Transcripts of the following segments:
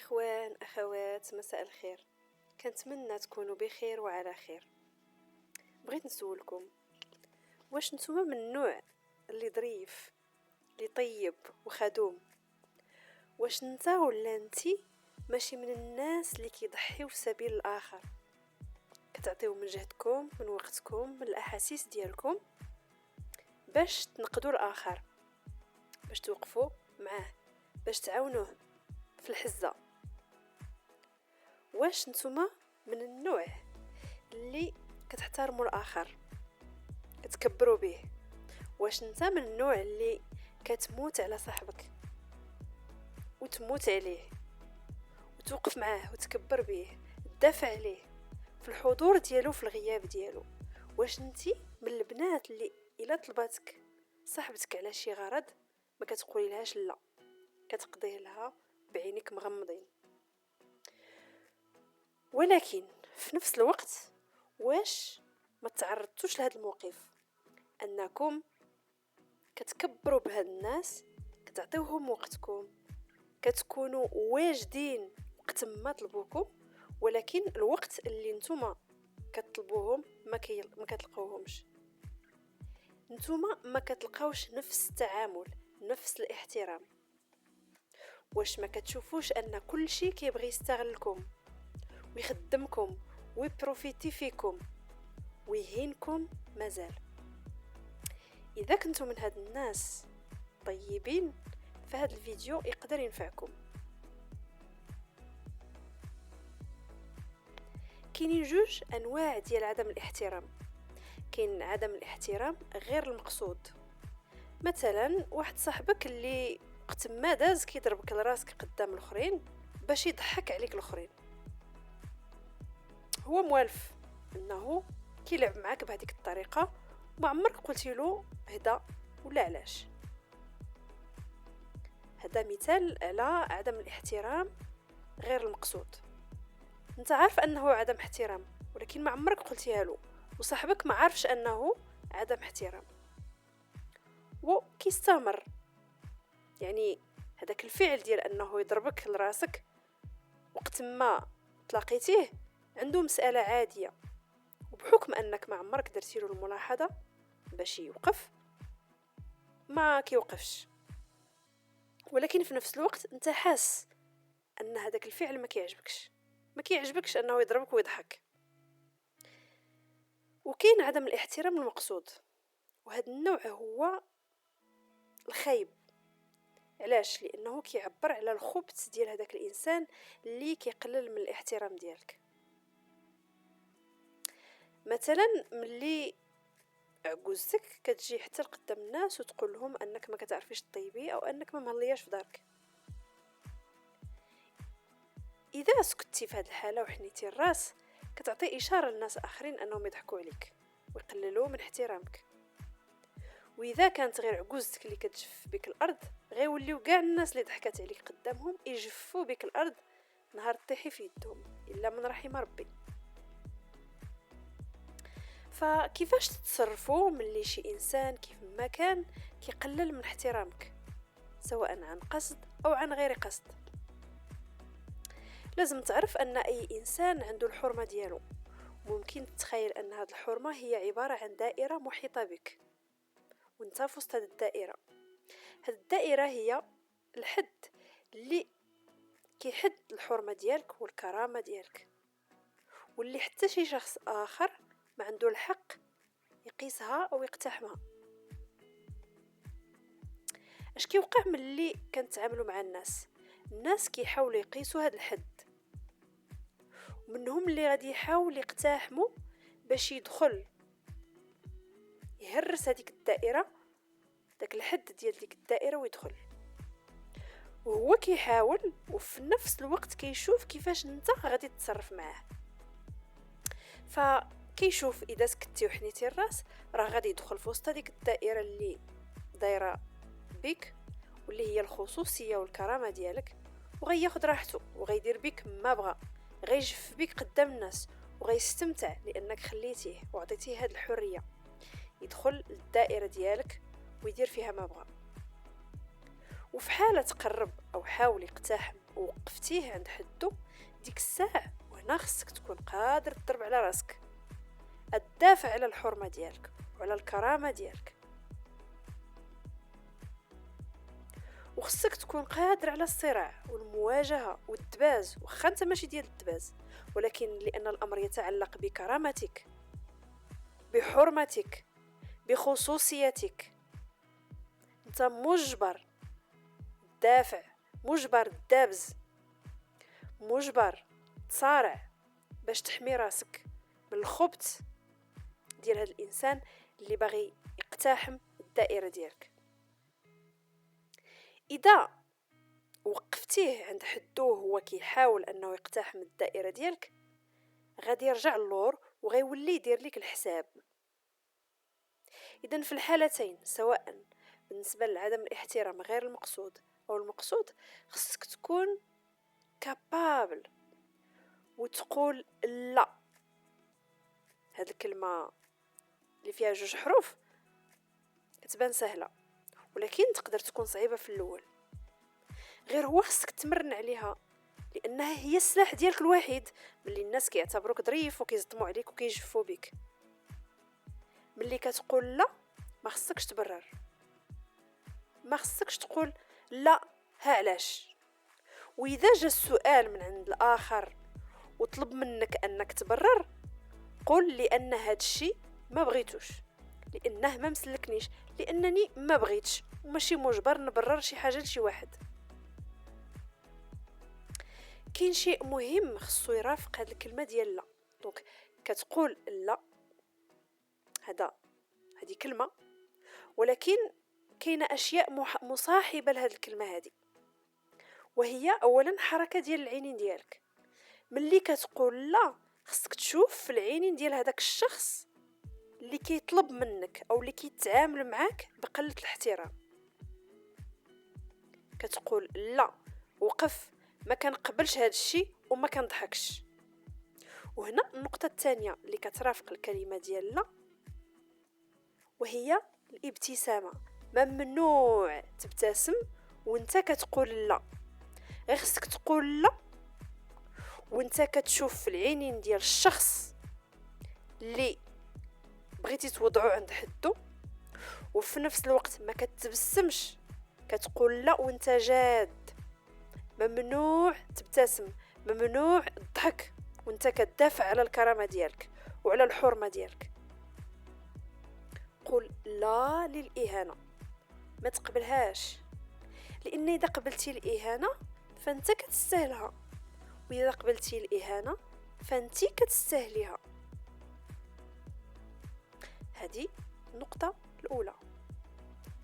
إخوان أخوات، مساء الخير. كنتمنى تكونوا بخير وعلى خير. بغيت نسولكم، واش نتوما من النوع اللي ظريف، اللي طيب وخدوم؟ واش نتا ولا نتي ماشي من الناس اللي كيضحيو في سبيل الآخر، كتعطيو من جهدكم، من وقتكم، من الأحاسيس ديالكم باش تنقذوا الآخر، باش توقفوا معاه، باش تعاونوه في الحزة؟ واش نتوما من النوع اللي كتحترموا الآخر، كتكبروا به؟ واش نتا من النوع اللي كتموت على صاحبك وتموت عليه وتوقف معاه وتكبر به، تدافع عليه في الحضور ديالو في الغياب ديالو؟ واش نتي من البنات اللي الا طلباتك صاحبتك على شي غرض ما كتقولي لهاش لا، كتقضيه لها بعينيك مغمضين؟ ولكن في نفس الوقت واش ما تعرضتوش لهذا الموقف، انكم كتكبروا بهاد الناس، كتعطيوهم وقتكم، كتكونوا واجدين وقت ما طلبوكم، ولكن الوقت اللي نتوما كتطلبوهم ما كتلقاوهمش، نتوما ما كتلقاوش نفس التعامل، نفس الاحترام؟ واش ما كتشوفوش ان كل شيء كيبغي يستغلكم ويخدمكم ويبروفيتي فيكم ويهينكم؟ مازال اذا كنتم من هاد الناس طيبين فهاد الفيديو يقدر ينفعكم. كاينين جوج انواع ديال عدم الاحترام. كاين عدم الاحترام غير المقصود، مثلا واحد صاحبك اللي وقت ما داز كيضربك لراسك قدام الاخرين باش يضحك عليك الاخرين، هو موالف انه كيلعب معاك بهذيك الطريقه وما عمرك قلتي له هدا ولا علاش. هذا مثال على عدم الاحترام غير المقصود. انت عارف انه عدم احترام ولكن ما عمرك قلتيها له، وصاحبك ما عارفش انه عدم احترام وكيستمر. يعني هذاك الفعل ديال انه يضربك لراسك وقت ما تلاقيتيه عنده مسألة عادية، وبحكم انك ما عمرك درتي له الملاحظة باش يوقف ما كيوقفش، ولكن في نفس الوقت انت حاس ان هذاك الفعل ما كيعجبكش انه يضربك ويضحك. وكاين عدم الاحترام المقصود، وهذا النوع هو الخايب. علاش؟ لانه كيعبر على الخبث ديال هذاك الانسان اللي كيقلل من الاحترام ديالك. مثلا ملي عجوزتك كتجي حتى لقدام الناس وتقول لهم انك ما كتعرفيش تطيبي او انك ما مهلياش في دارك، اذا سكتي في هذه الحاله وحنيتي الراس كتعطي اشاره للناس اخرين انهم يضحكوا عليك ويقللوا من احترامك. واذا كانت غير عجوزتك اللي كتجف بك الارض غيوليو كاع الناس اللي ضحكات عليك قدامهم يجفوا بك الارض نهار طيحي في يدهم الا من رحم ربي. فكيفاش تتصرفوا ملي شي انسان كيف ما كان كيقلل من احترامك سواء عن قصد او عن غير قصد؟ لازم تعرف ان اي انسان عنده الحرمه ديالو. ممكن تتخيل ان هذه الحرمه هي عباره عن دائره محيطه بك وانت في وسط هذه الدائره. هذه الدائره هي الحد اللي كيحد الحرمه ديالك والكرامه ديالك، واللي حتى شي شخص اخر ما عنده الحق يقيسها او يقتحمها. اش كيوقع ملي كنتعاملوا مع الناس كيحاولوا يقيسوا هذا الحد، ومنهم اللي غادي يحاول يقتحموا باش يدخل يهرس هذيك الدائره، داك الحد ديال ديك الدائره ويدخل، وهو كيحاول وفي نفس الوقت كيشوف كيفاش انت غادي تتصرف معاه. فكيشوف اذا سكتي وحنيتي الراس راه غادي يدخل في وسط هذيك الدائره اللي دايره بك واللي هي الخصوصيه والكرامه ديالك، وغياخد راحته وغيدير بك ما بغى، غيجف بك قدام الناس وغيستمتع لانك خليتيه وعطيتيه هذه الحريه يدخل للدائره ديالك ويدير فيها ما بغى. وفي حاله تقرب او حاول يقتحم وقفتيه عند حدو ديك الساعه، وهنا خصك تكون قادر تضرب على راسك، تدافع على الحرمه ديالك وعلى الكرامه ديالك، وخصك تكون قادر على الصراع والمواجهه والدباز، واخا انت ماشي ديال الدباز، ولكن لان الامر يتعلق بكرامتك، بحرمتك، بخصوصيتك، انت مجبر تدافع، مجبر تدابز، مجبر تصارع باش تحمي راسك من الخبث ديال هذا الانسان اللي باغي يقتحم الدائره ديالك. اذا وقفتيه عند حدو هو كيحاول انه يقتحم الدائره ديالك، غادي يرجع اللور وغيولي يدير لك الحساب. اذا في الحالتين، سواء بالنسبه لعدم الاحترام غير المقصود او المقصود، خصك تكون كابابل وتقول لا. هاد الكلمه اللي فيها جوج حروف كتبان سهله، ولكن تقدر تكون صعيبه في الاول، غير هو خصك تمرن عليها، لانها هي السلاح ديالك الوحيد ملي الناس كيعتبروك ظريف وكيصدموا عليك وكيجفوا بك. ملي كتقول لا ما خصكش تبرر، ما خصكش تقول لا ها علاش. واذا جا السؤال من عند الاخر وطلب منك انك تبرر، قل لان هاد الشيء ما بغيتوش، لانه ما مسلكنيش، لانني ما بغيتش، وماشي مجبر نبرر شي حاجه لشي واحد. كاين شيء مهم خصو يرافق هاد الكلمه ديال لا. دونك كتقول لا، هذه كلمه، ولكن كاينه اشياء مصاحبه لهاد الكلمه هذه، وهي اولا حركه ديال العينين ديالك. ملي كتقول لا خصك تشوف في العينين ديال هذاك الشخص اللي كيطلب منك او اللي كيتعامل معاك بقله الاحترام. كتقول لا، وقف، ما كنقبلش هذا الشيء وما كنضحكش. وهنا النقطه الثانيه اللي كترافق الكلمه ديال لا، وهي الابتسامه. ممنوع تبتسم وانت كتقول لا، غير خصك تقول لا وانت كتشوف في العينين ديال الشخص اللي بغيتي توضعو عند حدو، وفي نفس الوقت ما كتبسمش، كتقول لا وانت جاد. ممنوع تبتسم، ممنوع الضحك وانت كتدافع على الكرامه ديالك وعلى الحرمه ديالك. قول لا للاهانه، ما تقبلهاش، لان اذا قبلتي الاهانه فانت كتستاهلها، واذا قبلتي الاهانه فانت كتستاهليها. هذه النقطه الاولى.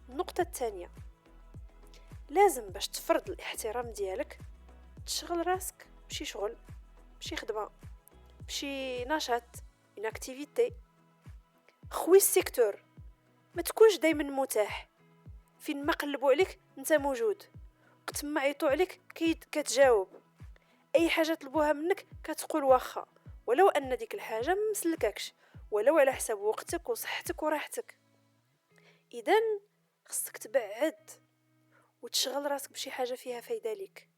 النقطه الثانيه، لازم باش تفرض الاحترام ديالك تشغل راسك بشي شغل، بشي خدمه، بشي نشاط، ان اكتيفيتي. خوي السيكتور، ما تكونش دايما متاح، فين ما قلبوا عليك انت موجود، وقت ما عيطوا عليك كتجاوب، اي حاجه طلبوها منك كتقول واخا، ولو ان ديك الحاجه ما مسلككش، ولو على حساب وقتك وصحتك وراحتك. اذا خصك تبعد وتشغل راسك بشي حاجه فيها فايده ليك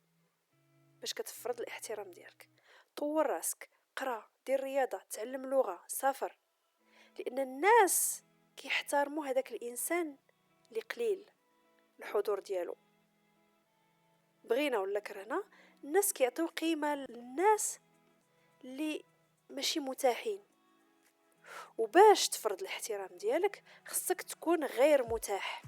باش كتفرض الاحترام ديالك. طور راسك، قرا، دير رياضه، تعلم لغه، سافر، لان الناس كيحترموا هذاك الانسان اللي قليل الحضور ديالو. بغينا ولا كرهنا، الناس كيعطيو قيمه للناس اللي ماشي متاحين. وباش تفرض الاحترام ديالك خصك تكون غير متاح.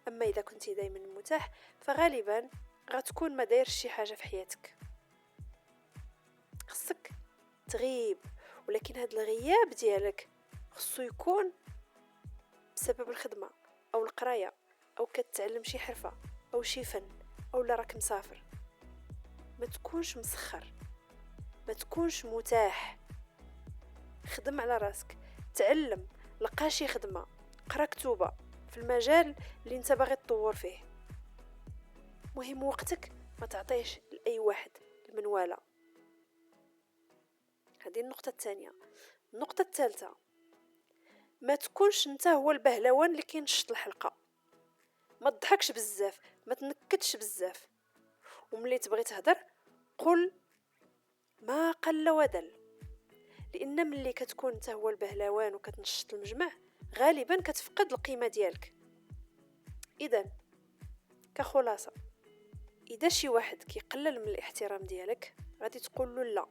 اما اذا كنتي دائما متاح فغالبا غتكون ما دايرش شي حاجه في حياتك. خصك تغيب، ولكن هذا الغياب ديالك خصو يكون بسبب الخدمه او القرايه او كتعلم شي حرفه او شي فن، او لا راك مسافر. ما تكونش مسخر، ما تكونش متاح. خدم على راسك، تعلم، لقى شي خدمه، قرا كتوبه في المجال اللي انت باغي تطور فيه. مهم وقتك ما تعطيهش لاي واحد المنواله. هذه النقطه الثانيه. النقطه الثالثه، ما تكونش انت هو البهلوان اللي كينشط الحلقه. ما تضحكش بزاف، ما تنكدش بزاف، وملي تبغي تهدر قل ما قل ودل، لان ملي كتكون انت هو البهلوان وكتنشط المجمع غالبا كتفقد القيمه ديالك. اذا كخلاصه، اذا شي واحد كيقلل من الاحترام ديالك غادي تقول له لا،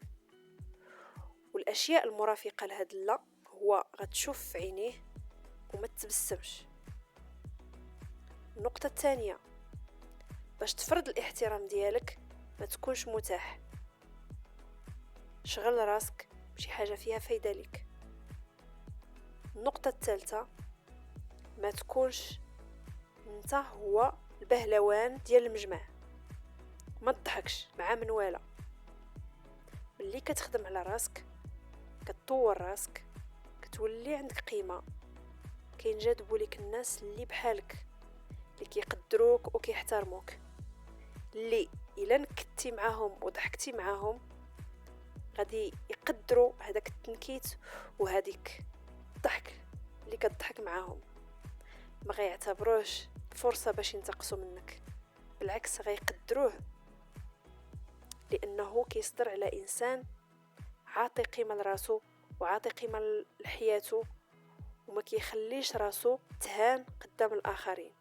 والاشياء المرافقه لهذا لا هو غتشوف في عينيه وما تبسمش. النقطه الثانيه، باش تفرض الاحترام ديالك ما تكونش متاح، شغل راسك بشي حاجه فيها فايده ليك. النقطه الثالثه، ما تكونش انت هو البهلوان ديال المجمع، ما تضحكش مع من والا. ملي كتخدم على راسك، كتطور راسك، كتولي عندك قيمه، كينجذبوا لك الناس اللي بحالك، اللي كيقدروك وكيحترموك، اللي الا نكتي معاهم وضحكتي معاهم غادي يقدروا هذاك التنكيت وهذيك الضحك اللي كتضحك معاهم، ما غيعتبروش فرصه باش ينتقصوا منك، بالعكس غيقدروه، لانه كيصدر على انسان عاطي قيمه لراسو وعاطي قيمه لحياته وما كيخليش راسو تهان قدام الاخرين.